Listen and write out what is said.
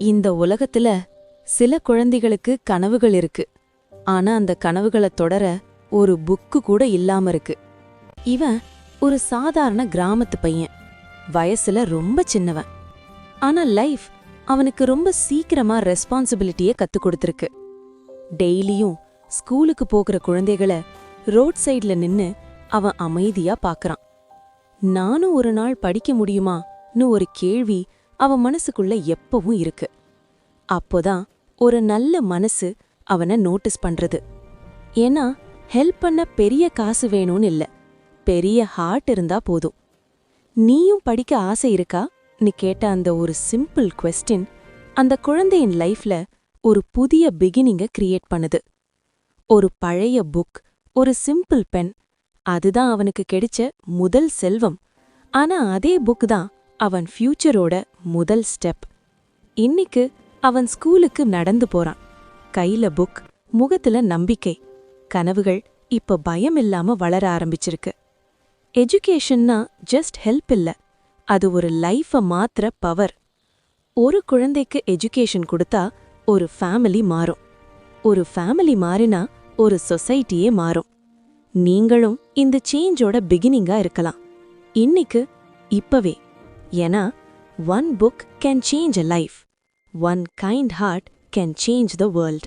இந்த உலகத்துல சில குழந்தைகளுக்கு கனவுகள் இருக்கு. ஆனா அந்த கனவுகளை தொடர ஒரு புக்கு கூட இல்லாம இருக்கு. இவன் ஒரு சாதாரண கிராமத்து பையன். வயசுல ரொம்ப சின்னவன். ஆனா லைஃப் அவனுக்கு ரொம்ப சீக்கிரமா ரெஸ்பான்சிபிலிட்டிய கத்து கொடுத்திருக்கு. டெய்லியும் ஸ்கூலுக்கு போகிற குழந்தைகளை ரோட் சைட்ல நின்னு அவன் அமைதியா பாக்குறான். நானும் ஒரு நாள் படிக்க முடியுமான்னு ஒரு கேள்வி அவன் மனசுக்குள்ள எப்பவும் இருக்கு. அப்போதான் ஒரு நல்ல மனசு அவனை நோட்டீஸ் பண்றது. ஏன்னா ஹெல்ப் பண்ண பெரிய காசு வேணும்னு இல்ல, பெரிய ஹார்ட் இருந்தா போதும். நீயும் படிக்க ஆசை இருக்கான்னு கேட்ட அந்த ஒரு சிம்பிள் குவெஸ்டின் அந்த குழந்தையின் லைஃப்ல ஒரு புதிய பிகினிங்க கிரியேட் பண்ணுது. ஒரு பழைய புக், ஒரு சிம்பிள் பென், அதுதான் அவனுக்கு கிடைச்ச முதல் செல்வம். ஆனா அதே புக் தான் அவன் ஃபியூச்சரோட முதல் ஸ்டெப். இன்னைக்கு அவன் ஸ்கூலுக்கு நடந்து போறான். கையில புக், முகத்துல நம்பிக்கை. கனவுகள் இப்ப பயம் இல்லாம வளர ஆரம்பிச்சிருக்கு. எஜுகேஷன்னா ஜஸ்ட் ஹெல்ப் இல்ல, அது ஒரு லைஃப மாத்திர பவர். ஒரு குழந்தைக்கு எஜுகேஷன் கொடுத்தா ஒரு ஃபேமிலி மாறும். ஒரு ஃபேமிலி மாறினா ஒரு சொசைட்டியே மாறும். நீங்களும் இந்த சேஞ்சோட பிகினிங்கா இருக்கலாம். இன்னைக்கு, இப்பவே. ஏன்னா one book can change a life. One kind heart can change the world.